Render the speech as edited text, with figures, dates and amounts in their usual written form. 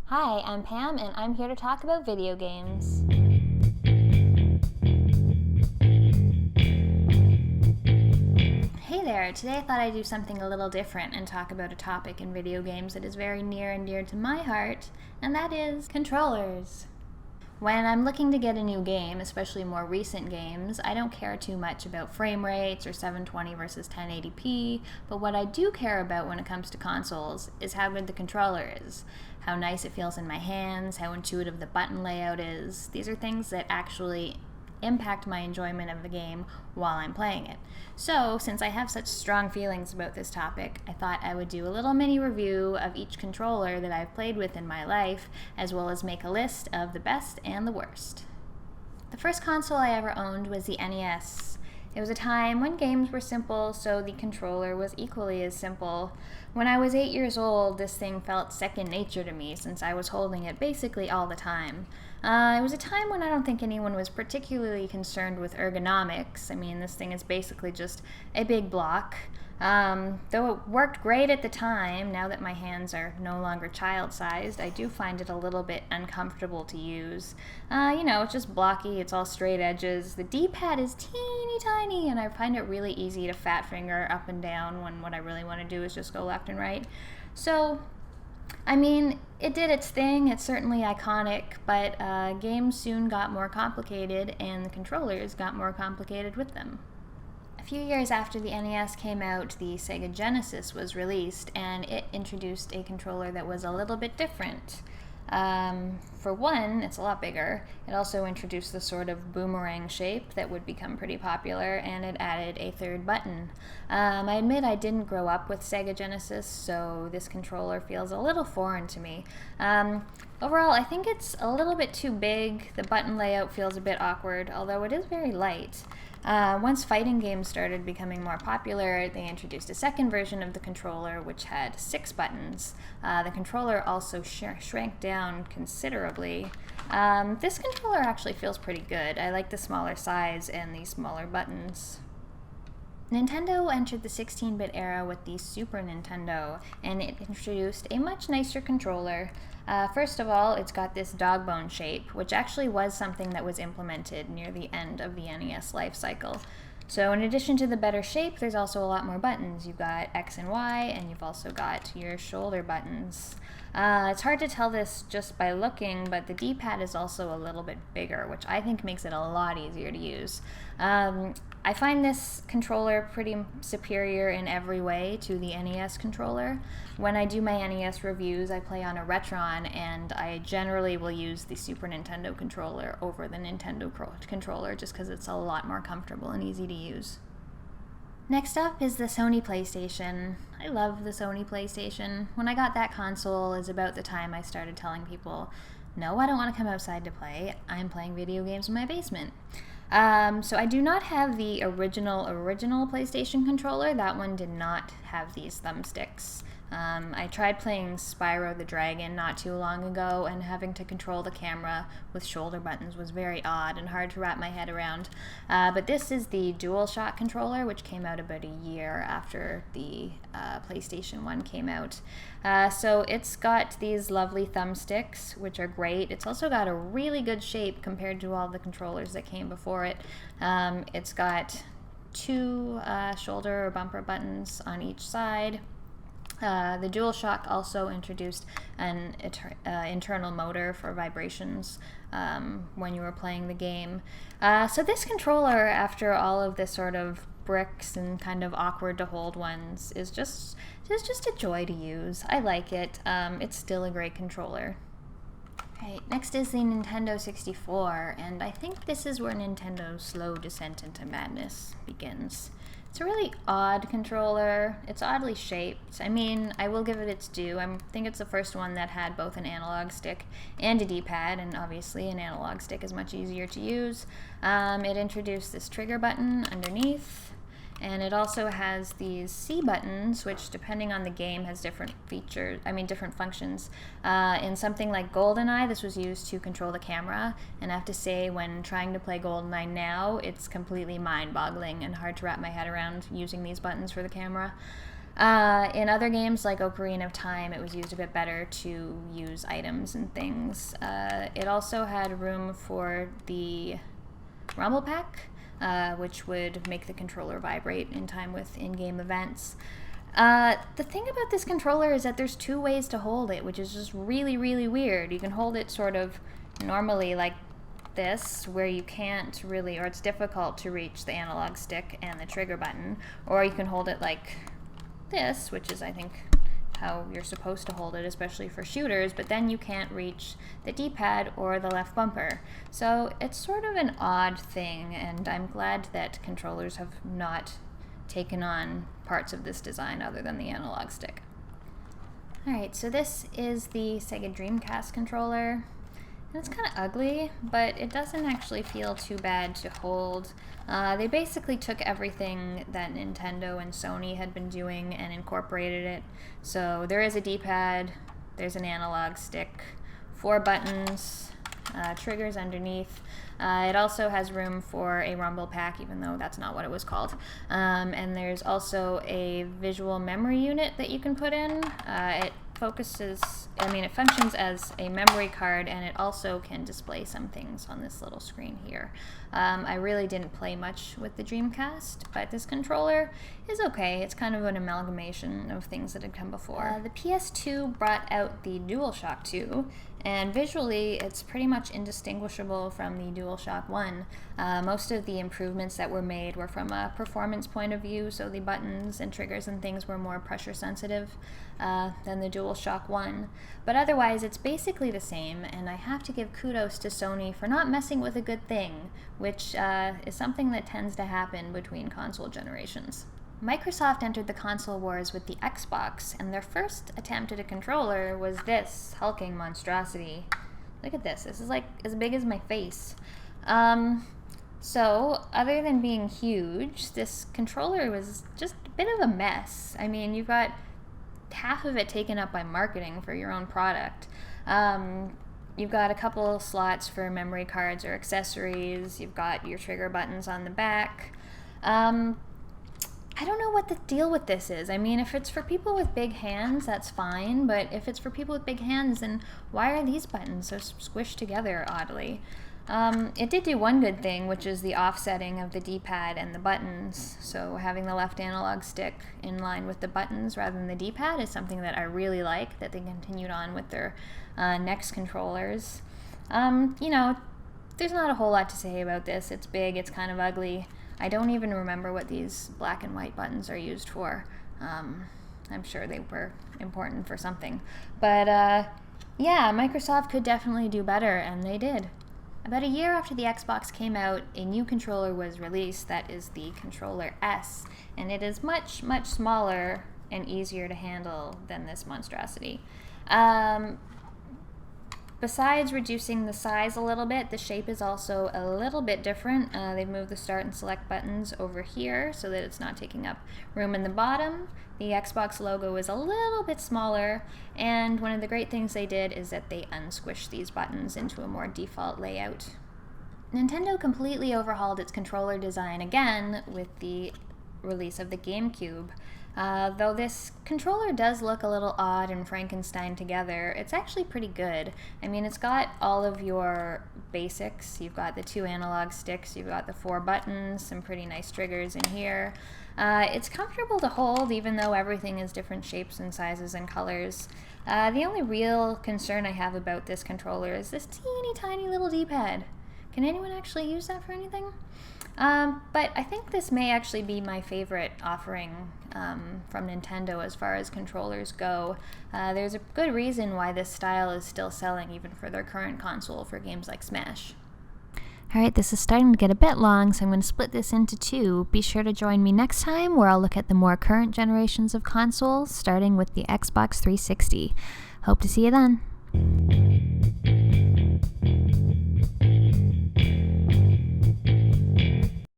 Hi, I'm Pam, and I'm here to talk about video games. Hey there, today I thought I'd do something a little different and talk about a topic in video games that is very near and dear to my heart, and that is controllers. When I'm looking to get a new game, especially more recent games, I don't care too much about frame rates or 720 versus 1080p, but what I do care about when it comes to consoles is how good the controller is, how nice it feels in my hands, how intuitive the button layout is. These are things that actually impact my enjoyment of the game while I'm playing it. So, since I have such strong feelings about this topic, I thought I would do a little mini review of each controller that I've played with in my life, as well as make a list of the best and the worst. The first console I ever owned was the NES. It was a time when games were simple, so the controller was equally as simple. When I was 8 years old, this thing felt second nature to me since I was holding it basically all the time. It was a time when I don't think anyone was particularly concerned with ergonomics. I mean, this thing is basically just a big block. Though it worked great at the time, now that my hands are no longer child-sized, I do find it a little bit uncomfortable to use. It's just blocky, it's all straight edges. The D-pad is teeny tiny, and I find it really easy to fat finger up and down when what I really want to do is just go left and right. So, it did its thing, it's certainly iconic, but games soon got more complicated, and the controllers got more complicated with them. A few years after the NES came out, the Sega Genesis was released, and it introduced a controller that was a little bit different. For one, it's a lot bigger. It also introduced the sort of boomerang shape that would become pretty popular, and it added a third button. I admit I didn't grow up with Sega Genesis, so this controller feels a little foreign to me. Overall, I think it's a little bit too big. The button layout feels a bit awkward, although it is very light. Once fighting games started becoming more popular, they introduced a second version of the controller, which had 6 buttons. The controller also shrank down considerably. This controller actually feels pretty good. I like the smaller size and the smaller buttons. Nintendo entered the 16-bit era with the Super Nintendo, and it introduced a much nicer controller. First of all, it's got this dog bone shape, which actually was something that was implemented near the end of the NES life cycle. So in addition to the better shape, there's also a lot more buttons. You've got X and Y, and you've also got your shoulder buttons. It's hard to tell this just by looking, but the D-pad is also a little bit bigger, which I think makes it a lot easier to use. I find this controller pretty superior in every way to the NES controller. When I do my NES reviews, I play on a Retron, and I generally will use the Super Nintendo controller over the Nintendo controller just because it's a lot more comfortable and easy to use. Next up is the Sony PlayStation. I love the Sony PlayStation. When I got that console is about the time I started telling people, no, I don't want to come outside to play. I'm playing video games in my basement. So I do not have the original PlayStation controller. That one did not have these thumbsticks. I tried playing Spyro the Dragon not too long ago, and having to control the camera with shoulder buttons was very odd and hard to wrap my head around. But this is the DualShock controller, which came out about a year after the PlayStation 1 came out. So it's got these lovely thumbsticks, which are great. It's also got a really good shape compared to all the controllers that came before it. It's got 2 shoulder or bumper buttons on each side. The DualShock also introduced an internal motor for vibrations when you were playing the game. So this controller, after all of this sort of bricks and kind of awkward to hold ones, is just a joy to use. I like it. It's still a great controller. Right, next is the Nintendo 64, and I think this is where Nintendo's slow descent into madness begins. It's a really odd controller. It's oddly shaped. I will give it its due. I think it's the first one that had both an analog stick and a D-pad, and obviously an analog stick is much easier to use. It introduced this trigger button underneath, and it also has these C buttons, which depending on the game has different functions. In something like GoldenEye, this was used to control the camera, and I have to say, when trying to play GoldenEye now, it's completely mind-boggling and hard to wrap my head around using these buttons for the camera. In other games like Ocarina of Time, it was used a bit better to use items and things. It also had room for the rumble pack, which would make the controller vibrate in time with in-game events. The thing about this controller is that there's 2 ways to hold it, which is just really, really weird. You can hold it sort of normally like this, where you can't really, or it's difficult to reach the analog stick and the trigger button, or you can hold it like this, which is, I think, how you're supposed to hold it, especially for shooters, but then you can't reach the D-pad or the left bumper. So it's sort of an odd thing, and I'm glad that controllers have not taken on parts of this design other than the analog stick. Alright, so this is the Sega Dreamcast controller. And it's kind of ugly, but it doesn't actually feel too bad to hold. They basically took everything that Nintendo and Sony had been doing and incorporated it. So there is a D-pad, there's an analog stick, 4 buttons, triggers underneath. It also has room for a rumble pack, even though that's not what it was called. And there's also a visual memory unit that you can put in. It functions as a memory card, and it also can display some things on this little screen here. I really didn't play much with the Dreamcast, but this controller is okay. It's kind of an amalgamation of things that had come before. The PS2 brought out the DualShock 2, and visually it's pretty much indistinguishable from the DualShock 1. Most of the improvements that were made were from a performance point of view, so the buttons and triggers and things were more pressure sensitive than the DualShock 1. But otherwise it's basically the same, and I have to give kudos to Sony for not messing with a good thing, which is something that tends to happen between console generations. Microsoft entered the console wars with the Xbox, and their first attempt at a controller was this hulking monstrosity. Look at this. This is like as big as my face. So, other than being huge, this controller was just a bit of a mess. I mean, you've got half of it taken up by marketing for your own product. You've got a couple slots for memory cards or accessories. You've got your trigger buttons on the back. I don't know what the deal with this is. I mean, if it's for people with big hands, that's fine, but if it's for people with big hands, then why are these buttons so squished together oddly? It did do one good thing, which is the offsetting of the D-pad and the buttons. So having the left analog stick in line with the buttons rather than the D-pad is something that I really like, that they continued on with their next controllers. You know, there's not a whole lot to say about this. It's big, it's kind of ugly. I don't even remember what these black and white buttons are used for. I'm sure they were important for something. But yeah, Microsoft could definitely do better, and they did. About a year after the Xbox came out, a new controller was released that is the Controller S, and it is much, much smaller and easier to handle than this monstrosity. Besides reducing the size a little bit, the shape is also a little bit different. They've moved the start and select buttons over here so that it's not taking up room in the bottom. The Xbox logo is a little bit smaller, and one of the great things they did is that they unsquished these buttons into a more default layout. Nintendo completely overhauled its controller design again with the release of the Gamecube. Though this controller does look a little odd and Frankenstein together, it's actually pretty good. I mean, it's got all of your basics. You've got the 2 analog sticks, you've got the 4 buttons, some pretty nice triggers in here. It's comfortable to hold, even though everything is different shapes and sizes and colors. The only real concern I have about this controller is this teeny tiny little D-pad. Can anyone actually use that for anything? But I think this may actually be my favorite offering from Nintendo as far as controllers go. There's a good reason why this style is still selling even for their current console for games like Smash. Alright, this is starting to get a bit long, so I'm going to split this into 2. Be sure to join me next time where I'll look at the more current generations of consoles, starting with the Xbox 360. Hope to see you then.